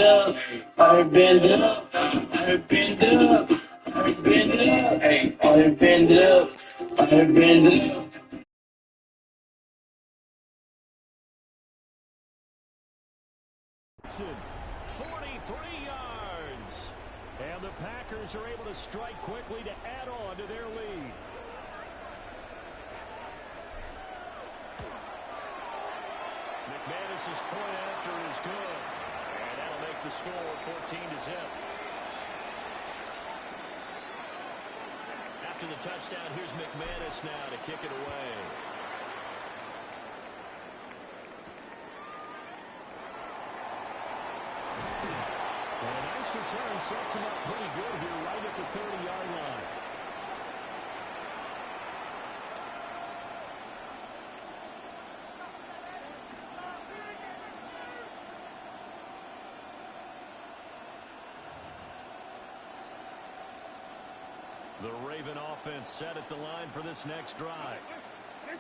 up, I bend it up, I bend it up, I bend it up, hey, I bend it up, I bend it up. 43 yards. And the Packers are able to strike quickly to add on to their lead. McManus's point after is good. And that'll make the score 14-0. After the touchdown, here's McManus now to kick it away. And a nice return sets him up pretty good here right at the 30-yard line. The Raven offense set at the line for this next drive.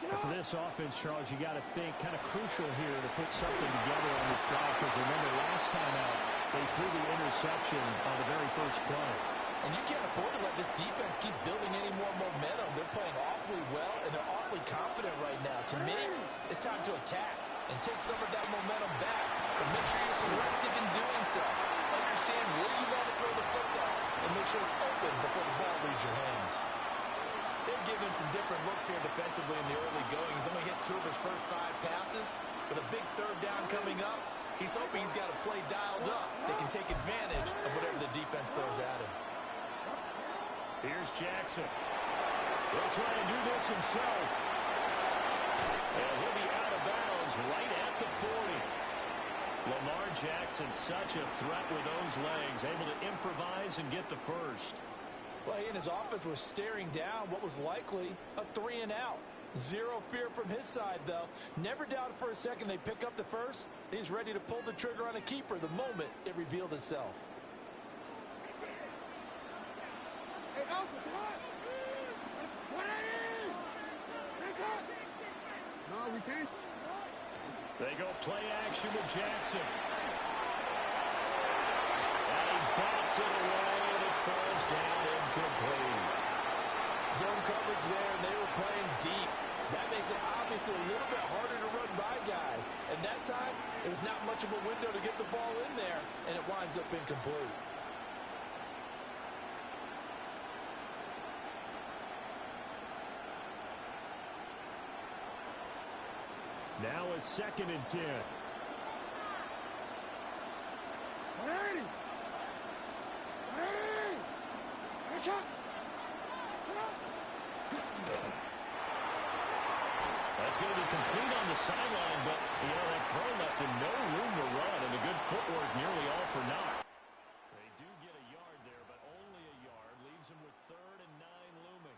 For this offense, Charles, you got to think kind of crucial here to put something together on this drive, because remember last time out they threw the interception on the very first play. And you can't afford to let this defense keep building any more momentum. They're playing awfully well, and they're awfully confident right now. To me, it's time to attack and take some of that momentum back, but make sure you're selective in doing so. Understand where you want to throw the football and make sure it's open before the ball leaves your hands. They've given some different looks here defensively in the early going. He's only hit 2 of his first 5 passes. With a big third down coming up, he's hoping he's got a play dialed up that can take advantage of whatever the defense throws at him. Here's Jackson. He'll try and do this himself. And he'll be out of bounds right at the 40. Lamar Jackson, such a threat with those legs, able to improvise and get the first. Well, he and his offense were staring down what was likely a 3-and-out. Zero fear from his side, though. Never doubted for a second they pick up the first. He's ready to pull the trigger on a keeper the moment it revealed itself. They go play action with Jackson. And he bats it away, and it falls down incomplete. Zone coverage there, and they were playing deep. That makes it obviously a little bit harder to run by guys. And that time, it was not much of a window to get the ball in there, and it winds up incomplete. Now a 2nd and 10. That's going to be complete on the sideline, but, that throw left him no room to run, and the good footwork nearly all for naught. They do get a yard there, but only a yard. Leaves him with 3rd and 9 looming.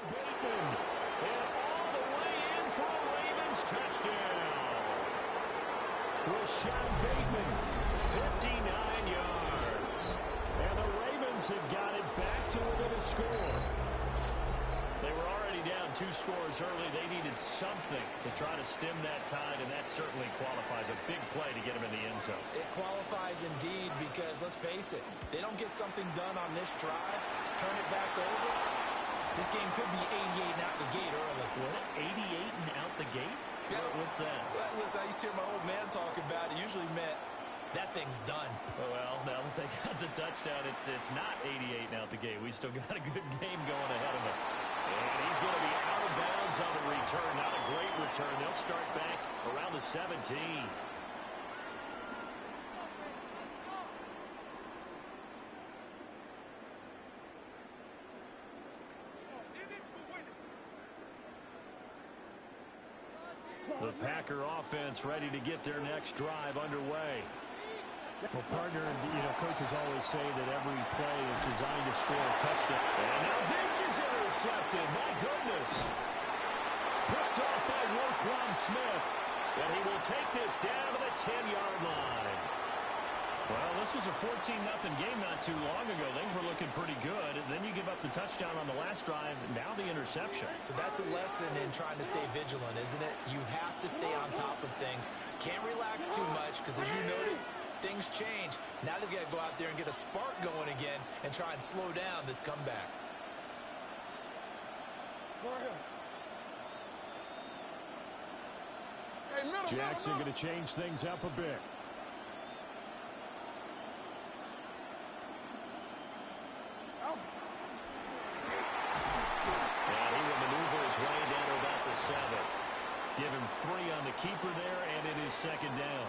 Bateman, and all the way in for a Ravens touchdown. Rashad Bateman, 59 yards. And the Ravens have got it back to within a score. They were already down 2 scores early. They needed something to try to stem that tide, and that certainly qualifies. A big play to get them in the end zone. It qualifies indeed because, let's face it, they don't get something done on this drive, turn it back over. This game could be 88 and out the gate early. What? 88 and out the gate? Yeah. What's that? Well, listen, I used to hear my old man talk about it. It usually meant that thing's done. Well, now that they got the touchdown, it's not 88 and out the gate. We still got a good game going ahead of us. And he's going to be out of bounds on the return. Not a great return. They'll start back around the 17. The Packer offense ready to get their next drive underway. Well, partner, coaches always say that every play is designed to score a touchdown. And now this is intercepted. My goodness. Picked off by Roquan Smith. And he will take this down to the 10-yard line. Well, this was a 14-0 game not too long ago. Things were looking pretty good. And then you give up the touchdown on the last drive. Now the interception. So that's a lesson in trying to stay vigilant, isn't it? You have to stay on top of things. Can't relax too much because, as you noted, things change. Now they've got to go out there and get a spark going again and try and slow down this comeback. Jackson going to change things up a bit. And he will maneuver his way down to about the 7. Give him 3 on the keeper there, and it is second down.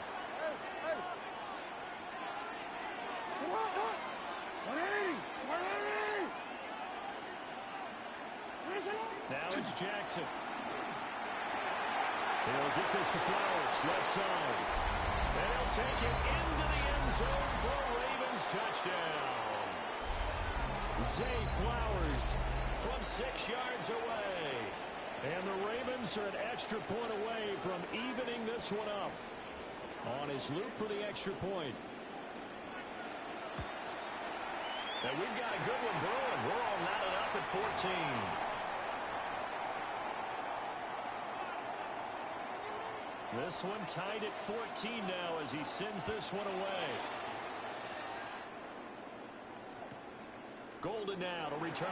Now it's Jackson. He'll get this to Flowers, left side. And he'll take it into the end zone for a Ravens touchdown. Zay Flowers from 6 yards away. And the Ravens are an extra point away from evening this one up. On his loop for the extra point. And we've got a good one brewing. We're all knotted up at 14. This one tied at 14 now as he sends this one away. Golden now to return.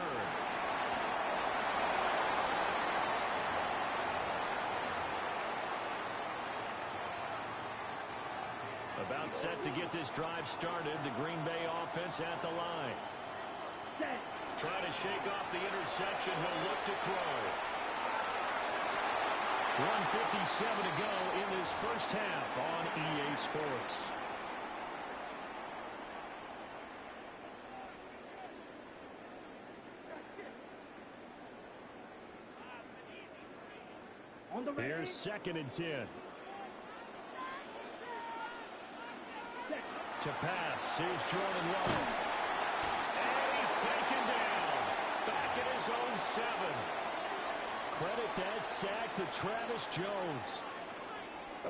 About set to get this drive started. The Green Bay offense at the line. Trying to shake off the interception. He'll look to throw. 1:57 to go in this first half on EA Sports. Here's 2nd and 10. To pass. Here's Jordan Love. And he's taken down. Back at his own 7. Credit that sack to Travis Jones.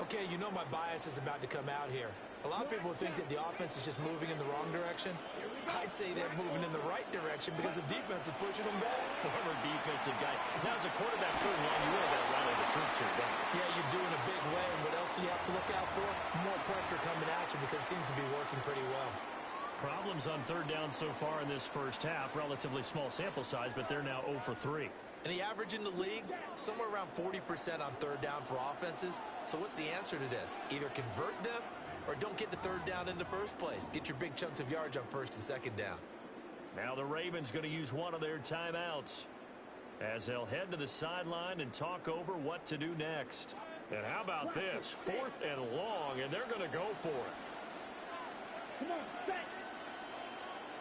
Okay, you know my bias is about to come out here. A lot of people think that the offense is just moving in the wrong direction. I'd say they're moving in the right direction because the defense is pushing them back. Former defensive guy. Now, as a quarterback third line, you really got to rally the troops here, don't you? Yeah, you're doing a big way. And what else do you have to look out for? More pressure coming at you because it seems to be working pretty well. Problems on third down so far in this first half. Relatively small sample size, but they're now 0 for 3. And the average in the league, somewhere around 40% on third down for offenses. So what's the answer to this? Either convert them or don't get the third down in the first place. Get your big chunks of yards on first and second down. Now the Ravens going to use one of their timeouts as they'll head to the sideline and talk over what to do next. And how about this? 4th and long, and they're going to go for it. Come on, set.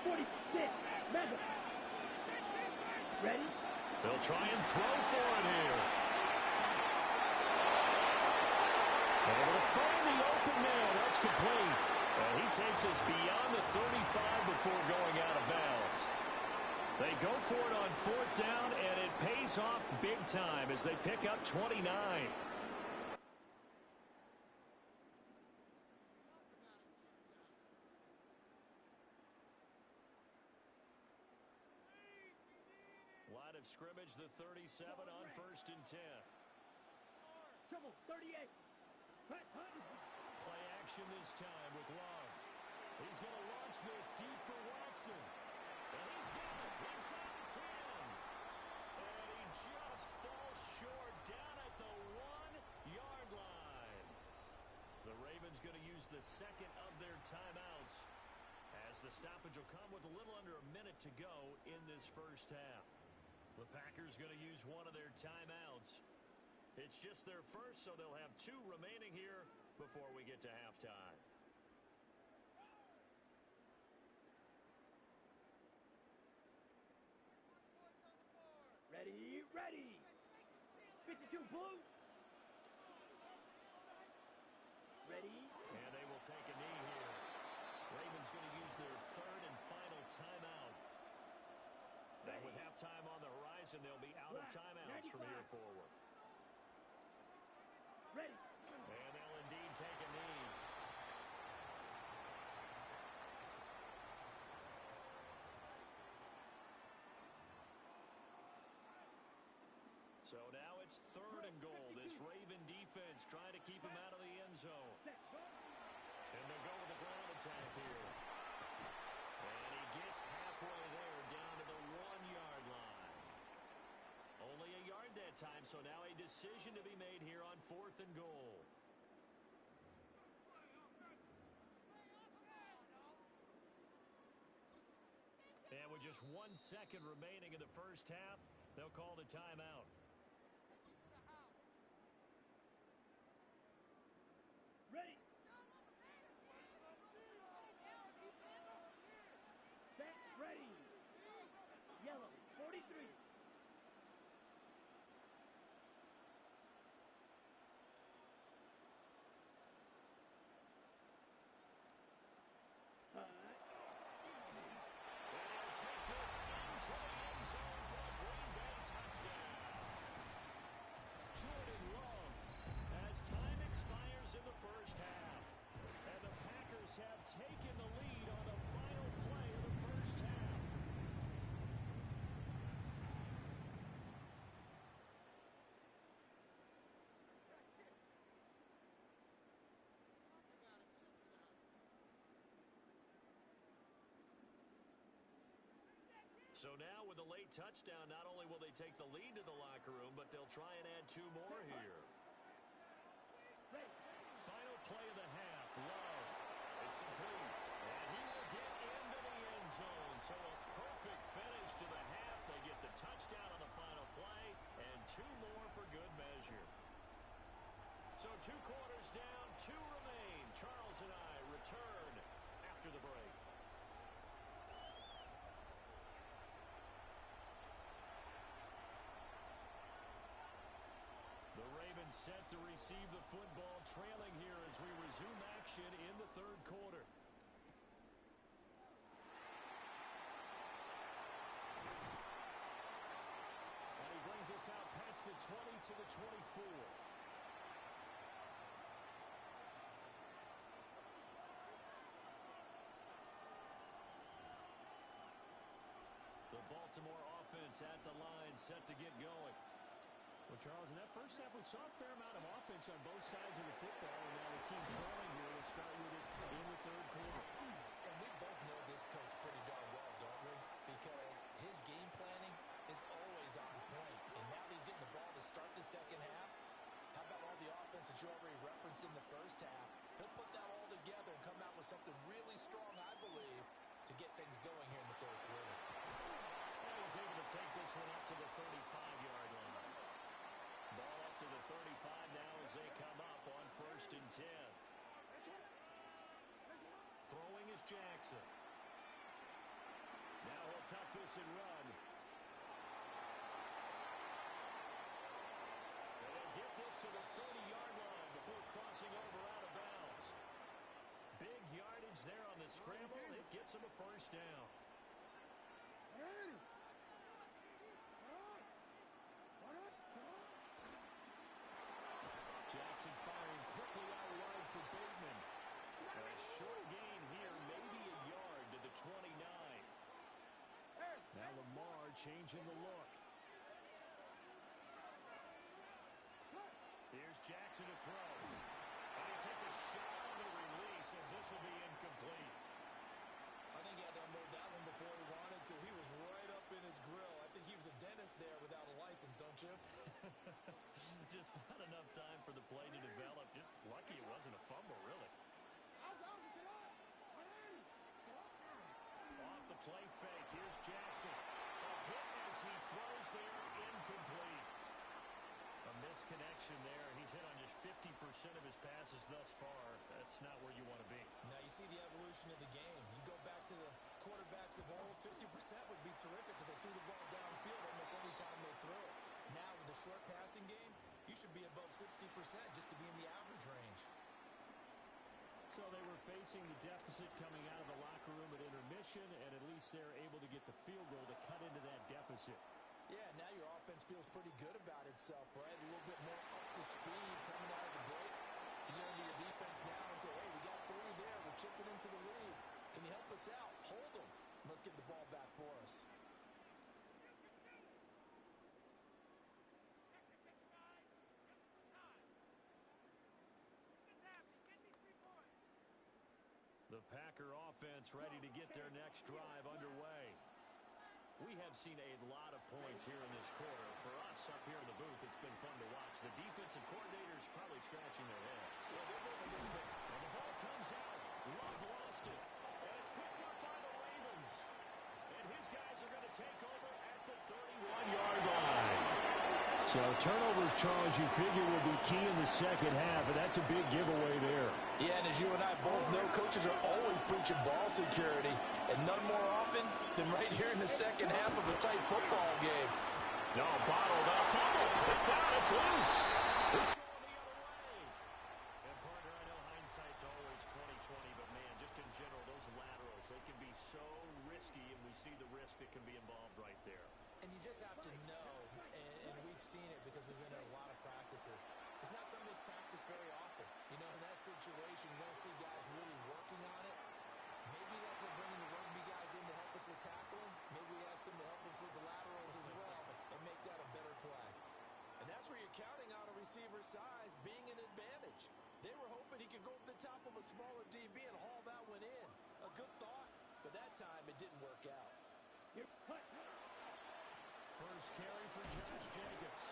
46, Madden. Ready? They'll try and throw for it here. Able to find the open man. That's complete. And he takes us beyond the 35 before going out of bounds. They go for it on 4th down, and it pays off big time as they pick up 29. Line of scrimmage, the 37 on 1st and 10. Trouble, 38. Play action this time with Love. He's going to launch this deep for Watson. And he's got it inside the 10. And he just falls short down at the 1-yard line. The Ravens going to use the 2nd of their timeouts as the stoppage will come with a little under a minute to go in this first half. The Packers going to use one of their timeouts. It's just their first, so they'll have 2 remaining here before we get to halftime. Ready, ready. 52 blue. And with halftime on the horizon, they'll be out of timeouts from here forward. Ready. And they'll indeed take a knee. So now it's 3rd and goal. This Raven defense trying to keep him out of the end zone. And they'll go with the ground attack here. And he gets halfway there down to the 1-yard line. Only a yard that time, so now a decision to be made here on 4th and goal. And with just 1 second remaining in the first half, they'll call the timeout. Ready. Set. Ready. Yellow. 43. And he'll take this into the end zone for a Green Bay touchdown. Jordan Love, as time expires in the first half. And the Packers have taken the lead on the final play of the first half. So now with the late touchdown, not only will they take the lead to the locker room, but they'll try and add 2 more here. Final play of the half. Love is complete. And he will get into the end zone. So a perfect finish to the half. They get the touchdown on the final play, and 2 more for good measure. So 2 quarters down, 2 remain. Charles and I return after the break. The Ravens set to receive the football, trailing here as we resume action in the 3rd quarter. And he brings us out past the 20 to the 24. The Baltimore offense at the line, set to get going. Well, Charles, in that first half, we saw a fair amount of offense on both sides of the football, and now the team trailing here will start with it in the 3rd quarter. And we both know this coach pretty darn well, don't we? Because his game planning is always on point. And now that he's getting the ball to start the second half, how about all the offense that you already referenced in the first half? He'll put that all together and come out with something really strong, I believe, to get things going here in the 3rd quarter. And he's able to take this one up to the 35-yard line. Ball up to the 35 now as they come up on 1st and 10. Throwing is Jackson. Now he'll tuck this and run. And he'll get this to the 30-yard line before crossing over out of bounds. Big yardage there on the scramble. It gets him a 1st down. Jackson firing quickly out wide for Bateman. A short gain here, maybe a yard to the 29. Now Lamar changing the look. Here's Jackson to throw. And he takes a shot on the release as this will be incomplete. I think he had to unload that one before he wanted to. He was right up in his grill. I think he was a dentist there without a license, don't you? Just not enough time for the play to develop. Just lucky it wasn't a fumble, really. Off the play fake. Here's Jackson. A hit as he throws there, incomplete. A misconnection there. He's hit on just 50% of his passes thus far. That's not where you want to be. Now you see the evolution of the game. You go back to the quarterbacks of old, 50% would be terrific because they threw the ball downfield almost every time they threw it. Now with the short passing game, you should be above 60% just to be in the average range. So they were facing the deficit coming out of the locker room at intermission, and at least they're able to get the field goal to cut into that deficit. Yeah, now your offense feels pretty good about itself, right? A little bit more up to speed coming out of the break. You turn to your defense now and say, hey, we got 3 there. We're chipping into the lead. Can you help us out? Hold them. Let's get the ball back for us. The Packer offense ready to get their next drive underway. We have seen a lot of points here in this quarter. For us up here in the booth, it's been fun to watch. The defensive coordinators probably scratching their heads. And the ball comes out. Love lost it. And it's picked up by the Ravens. And his guys are going to take over at the 31-yard line. So turnovers, Charles, you figure will be key in the second half, and that's a big giveaway there. Yeah, and as you and I both know, coaches are always preaching ball security, and none more often than right here in the second half of a tight football game. No, bottled up. It's out. It's loose. It's going the other way. And, partner, I know hindsight's always 20/20, but, man, just in general, those laterals, they can be so risky, and we see the risk that can be involved right there. And you just have to know, and we've seen it because we've been at a lot of practices. It's not something that's practiced very often. You know, in that situation, you're going to see guys really working on it. Maybe like we're bringing the rugby guys in to help us with tackling. Maybe we ask them to help us with the laterals as well and make that a better play. And that's where you're counting on a receiver's size being an advantage. They were hoping he could go over the top of a smaller DB and haul that one in. A good thought, but that time it didn't work out. First carry for Josh Jacobs.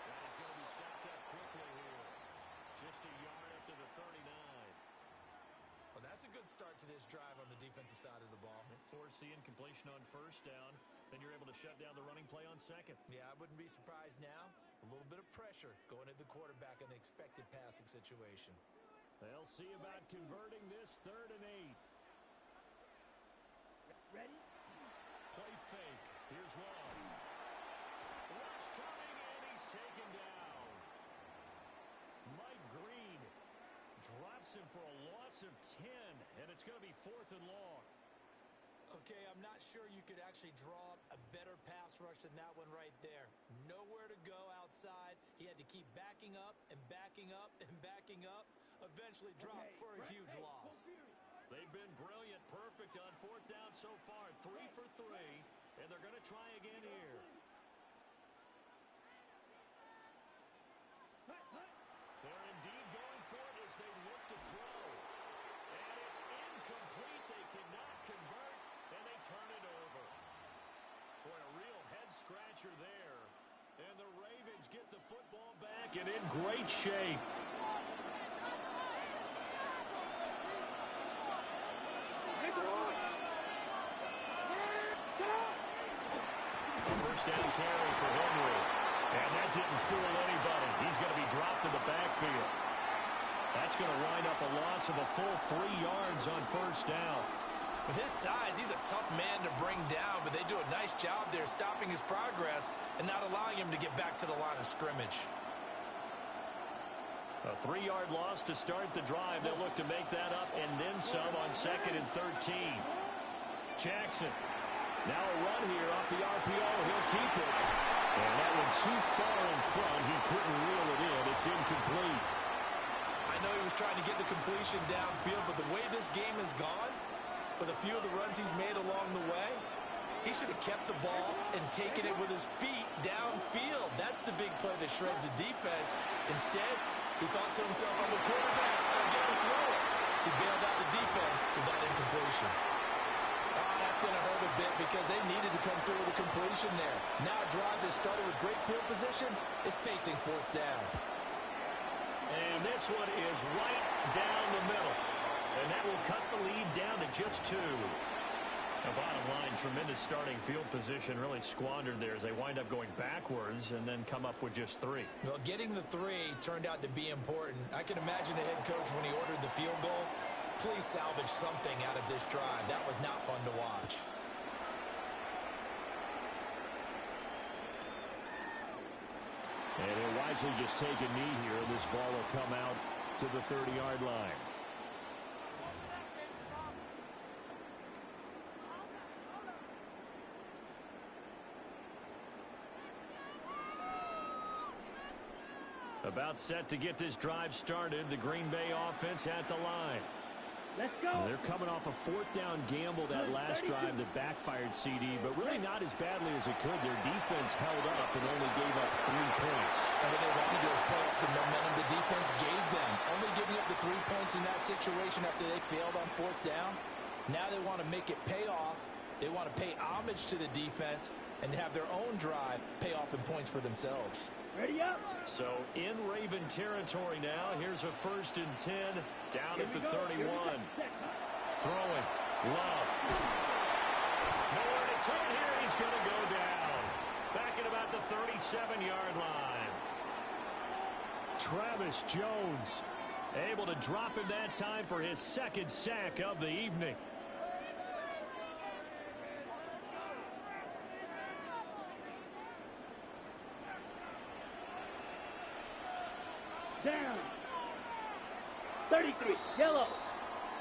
And he's going to be stepped up quickly here. Just a yard up to the 39. Well, that's a good start to this drive on the defensive side of the ball. Force the incompletion on first down. Then you're able to shut down the running play on second. Yeah, I wouldn't be surprised now. A little bit of pressure going at the quarterback in an expected passing situation. They'll see about converting this 3rd and 8. Ready? Play fake. Here's Love. Rush coming, and he's taken down. Mike Green drops him for a loss of 10, and it's going to be 4th and long. Okay, I'm not sure you could actually draw up a better pass rush than that one right there. Nowhere to go outside. He had to keep backing up and backing up and backing up. Eventually dropped for a huge loss. They've been brilliant, perfect on 4th down so far. 3 for 3, and they're going to try again here. They're indeed going for it as they look to throw. And it's incomplete. They cannot convert, and they turn it over. Boy, a real head-scratcher there. And the Ravens get the football back and in great shape. First down carry for Henry. And that didn't fool anybody. He's going to be dropped to the backfield. That's going to wind up a loss of a full 3 yards on first down. With his size, he's a tough man to bring down, but they do a nice job there stopping his progress and not allowing him to get back to the line of scrimmage. A 3-yard loss to start the drive. They'll look to make that up and then some on 2nd and 13. Jackson. Now a run here off the RPO. He'll keep it. And that one too far in front. He couldn't reel it in. It's incomplete. I know he was trying to get the completion downfield, but the way this game has gone, with a few of the runs he's made along the way, he should have kept the ball and taken it with his feet downfield. That's the big play that shreds the defense. Instead, he thought to himself, I'm a quarterback, I'll get him throw it. He bailed out the defense with that incompletion. That's going to hurt a bit because they needed to come through with a completion there. Now a drive that started with great field position is facing 4th down. And this one is right down the middle. And that will cut the lead down to just 2. The bottom line, tremendous starting field position, really squandered there as they wind up going backwards and then come up with just 3. Well, getting the 3 turned out to be important. I can imagine the head coach when he ordered the field goal. Please salvage something out of this drive. That was not fun to watch. And he'll wisely just take a knee here. This ball will come out to the 30-yard line. About set to get this drive started. The Green Bay offense at the line. Let's go. They're coming off a fourth down gamble that last drive that backfired, CD, but really not as badly as it could. Their defense held up and only gave up 3 points. And what they wanted to do is pull up the momentum the defense gave them. Only giving up the 3 points in that situation after they failed on fourth down. Now they want to make it pay off. They want to pay homage to the defense and have their own drive pay off in points for themselves. Ready up. So in Raven territory now. Here's a 1st and 10 down at the 31. Throwing. Love. Nowhere to turn here. He's going to go down. Back at about the 37-yard line. Travis Jones able to drop him that time for his 2nd sack of the evening. Down. 33. Yellow.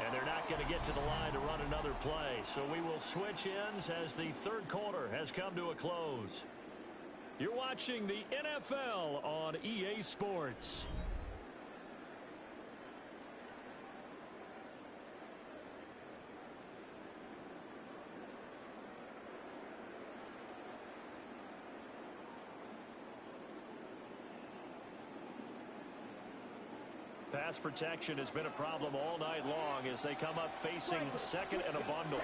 And they're not going to get to the line to run another play. So we will switch ends as the 3rd quarter has come to a close. You're watching the NFL on EA Sports. Pass protection has been a problem all night long as they come up facing 2nd and a bundle.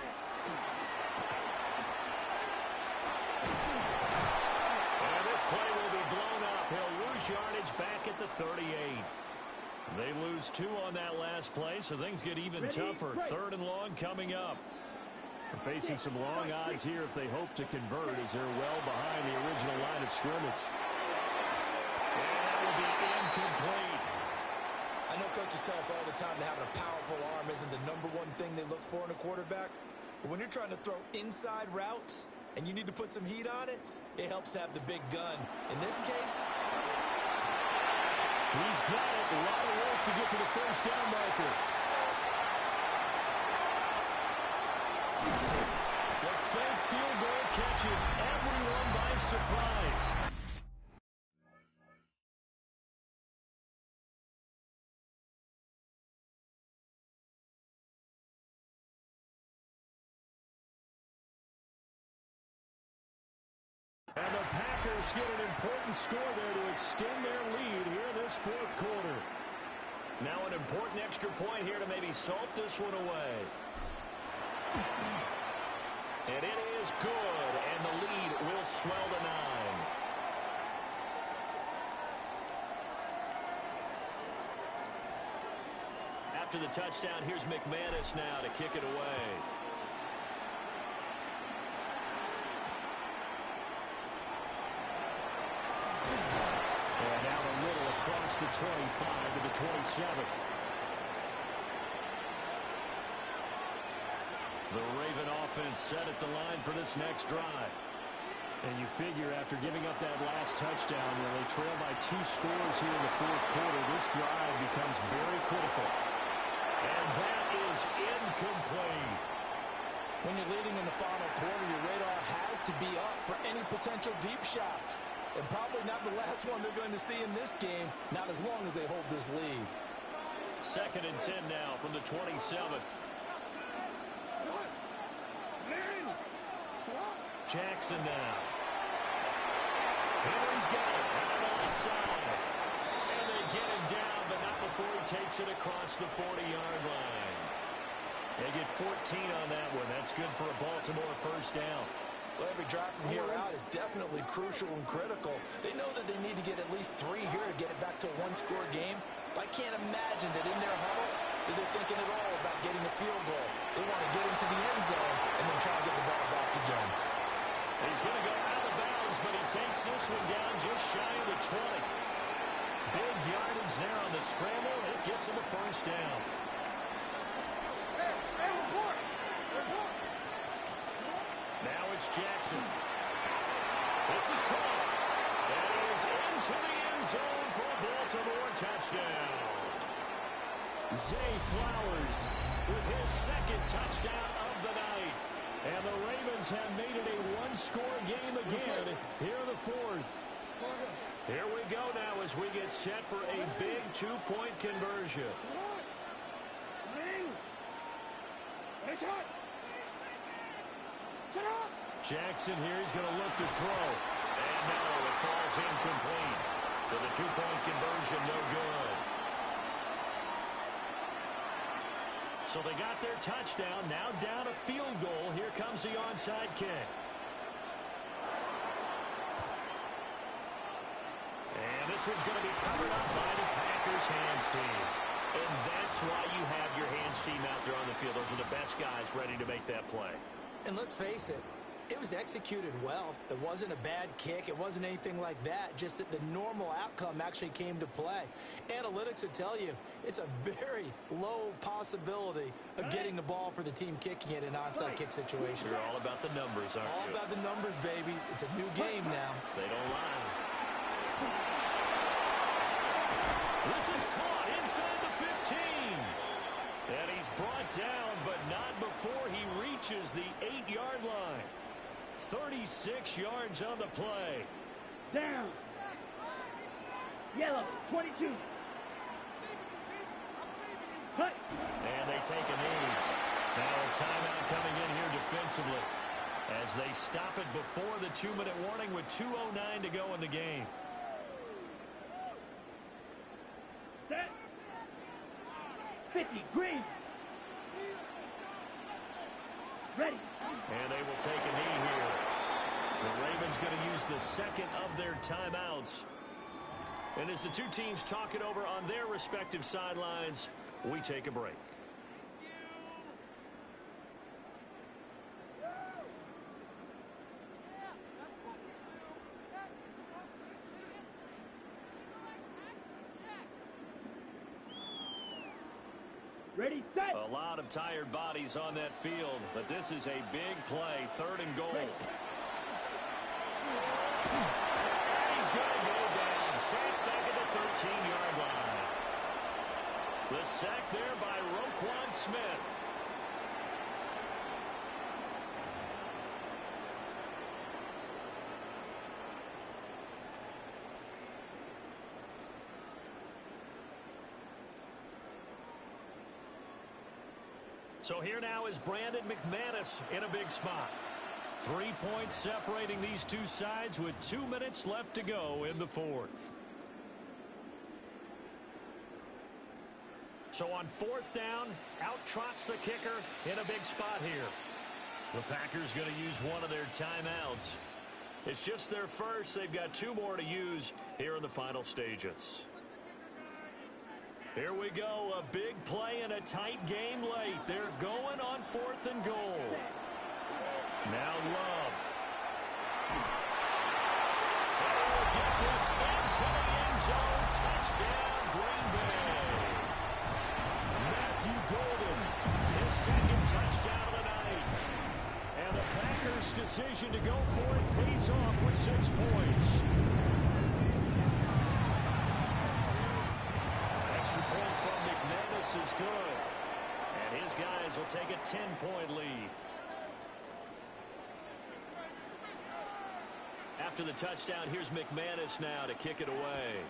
And this play will be blown up. He'll lose yardage back at the 38. They lose 2 on that last play, so things get even tougher. 3rd and long coming up. They're facing some long odds here if they hope to convert as they're well behind the original line of scrimmage. And that will be incomplete. I know coaches tell us all the time that having a powerful arm isn't the #1 thing they look for in a quarterback. But when you're trying to throw inside routes and you need to put some heat on it, it helps have the big gun. In this case, he's got it. A lot of work to get to the 1st down marker. The fake field goal catches everyone by surprise. And the Packers get an important score there to extend their lead here this 4th quarter. Now an important extra point here to maybe salt this one away. And it is good, and the lead will swell to 9. After the touchdown, here's McManus now to kick it away. The 25 to the 27. The Raven offense set at the line for this next drive. And you figure after giving up that last touchdown, they trail by 2 scores here in the 4th quarter. This drive becomes very critical. And that is incomplete. when you're leading in the final quarter, your radar has to be up for any potential deep shots. And probably not the last one they're going to see in this game, not as long as they hold this lead. 2nd and 10 now from the 27. Jackson now. Henry's got it. Out on the side. And they get him down, but not before he takes it across the 40-yard line. They get 14 on that one. That's good for a Baltimore first down. Well, every drive from here out is definitely crucial and critical. They know that they need to get at least 3 here to get it back to a one-score game. But I can't imagine that in their huddle that they're thinking at all about getting a field goal. They want to get into the end zone and then try to get the ball back again. He's going to go out of bounds, but he takes this one down just shy of the 20. Big yardage there on the scramble. It gets him a first down. Now it's Jackson. This is caught. That is into the end zone for a Baltimore touchdown. Zay Flowers with his 2nd touchdown of the night. And the Ravens have made it a one-score game again here in the 4th. Here we go now as we get set for a big two-point conversion. Jackson here, he's going to look to throw. And no, it falls incomplete. So the two-point conversion, no good. So they got their touchdown, now down a field goal. Here comes the onside kick. And this one's going to be covered up by the Packers hands team. And that's why you have your hands team out there on the field. Those are the best guys ready to make that play. And let's face it, it was executed well. It wasn't a bad kick. It wasn't anything like that. Just that the normal outcome actually came to play. Analytics will tell you it's a very low possibility of getting the ball for the team kicking it in an onside kick situation. You're all about the numbers, aren't you? All about the numbers, baby. It's a new game now. They don't lie. This is caught inside the 15. And he's brought down, but not before he reaches the 8-yard line. 36 yards on the play. Down. Yellow, 22. Cut. And they take a knee. Now a timeout coming in here defensively as they stop it before the 2-minute warning with 2:09 to go in the game. Set. 50, green. Ready. And they will take a knee here. The Ravens going to use the second of their timeouts. And as the two teams talk it over on their respective sidelines, we take a break. Ready, set. A lot of tired bodies on that field, but this is a big play, 3rd and goal. He's going to go down, sacked back at the 13-yard line. The sack there by Roquan Smith. So here now is Brandon McManus in a big spot. 3 points separating these two sides with 2 minutes left to go in the 4th. So on 4th down, out trots the kicker in a big spot here. The Packers going to use one of their timeouts. It's just their first. They've got 2 more to use here in the final stages. Here we go, a big play in a tight game late. They're going on 4th and goal. Now Love. Oh, get this into the end zone. Touchdown, Green Bay. Matthew Golden, his 2nd touchdown of the night. And the Packers' decision to go for it pays off with 6 points. Extra point from McManus is good. And his guys will take a 10-point lead. After the touchdown, here's McManus now to kick it away.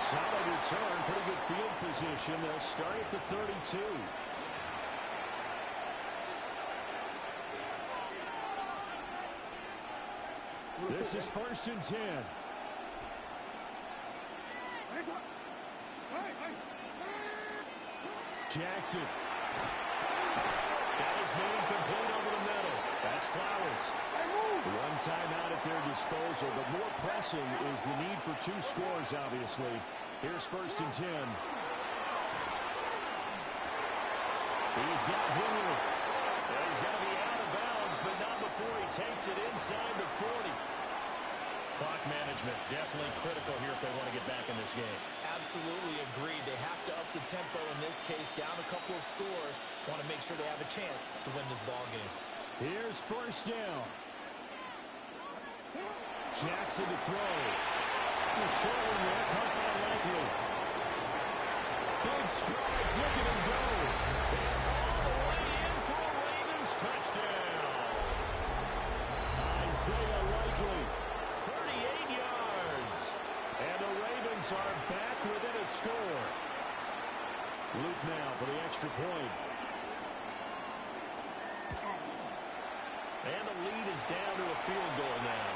Solid return, pretty good field position. They'll start at the 32. This is 1st and 10. Jackson. Got his man complete over the middle. That's Flowers. One timeout at their disposal, but more pressing is the need for 2 scores, obviously. Here's 1st and 10. He's got Hoover. He's going to be out of bounds, but not before he takes it inside the 40. Clock management definitely critical here if they want to get back in this game. Absolutely agreed. They have to up the tempo in this case, down a couple of scores. Want to make sure they have a chance to win this ball game. Here's 1st down. Jackson to throw. Short one there, caught by Likely. Big strides, look at him go. And all the way in for a Ravens touchdown. Isaiah Likely, 38 yards. And the Ravens are back within a score. Luke now for the extra point. And the lead is down to a field goal now.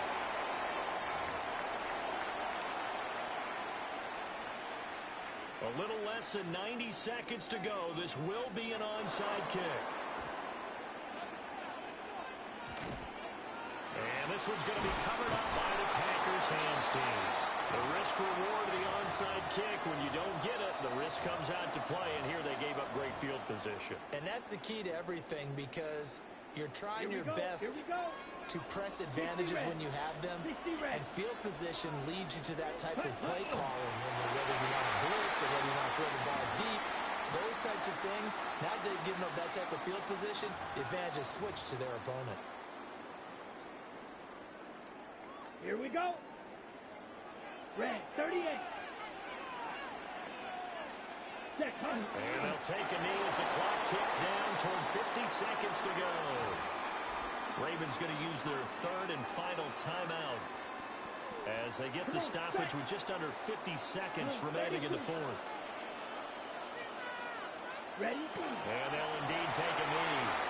A little less than 90 seconds to go. This will be an onside kick. And this one's going to be covered up by the Packers hands team. The risk reward of the onside kick. When you don't get it, the risk comes out to play. And here they gave up great field position. And that's the key to everything, because you're trying your best to press advantages when you have them, and field position leads you to that type of play calling. And whether you want to blitz or whether you want to throw the ball deep, those types of things, now that they've given up that type of field position, the advantage is switched to their opponent. Here we go. Red 38. And they'll take a knee as the clock ticks down toward 50 seconds to go. Ravens going to use their third and final timeout as they get the stoppage with just under 50 seconds remaining in the fourth. Ready? And they'll indeed take a knee.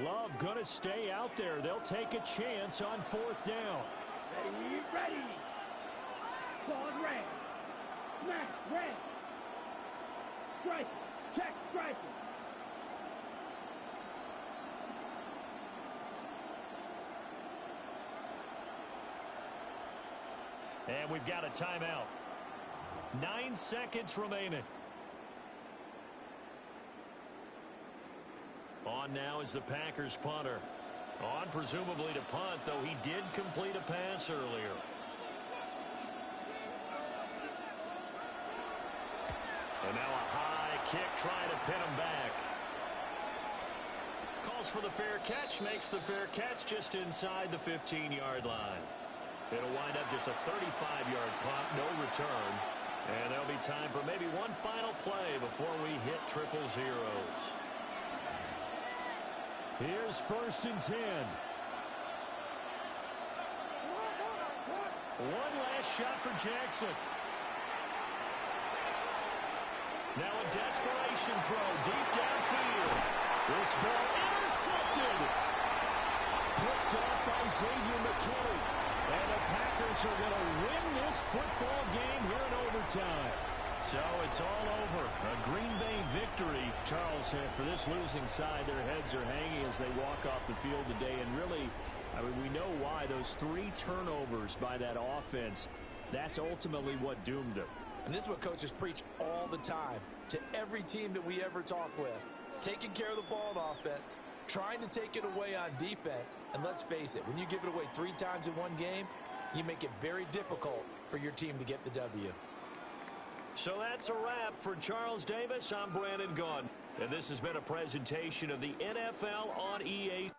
Love going to stay out there. They'll take a chance on fourth down. Ready. Pause red. Smash red. Strike. Check striking. And we've got a timeout. 9 seconds remaining. On now is the Packers punter. On presumably to punt, though he did complete a pass earlier. And now a high kick trying to pin him back. Calls for the fair catch, makes the fair catch just inside the 15-yard line. It'll wind up just a 35-yard punt, no return. And there'll be time for maybe one final play before we hit triple zeros. Here's 1st and 10. One last shot for Jackson. Now a desperation throw deep downfield. This ball intercepted. Picked up by Xavier McKinney. And the Packers are going to win this football game here in overtime. So it's all over. A Green Bay victory. Charles, for this losing side, their heads are hanging as they walk off the field today. And really, I mean, we know why. Those 3 turnovers by that offense, that's ultimately what doomed them. And this is what coaches preach all the time to every team that we ever talk with. Taking care of the ball on offense, trying to take it away on defense. And let's face it, when you give it away 3 times in one game, you make it very difficult for your team to get the W. So that's a wrap for Charles Davis. I'm Brandon Gaudin. And this has been a presentation of the NFL on EA.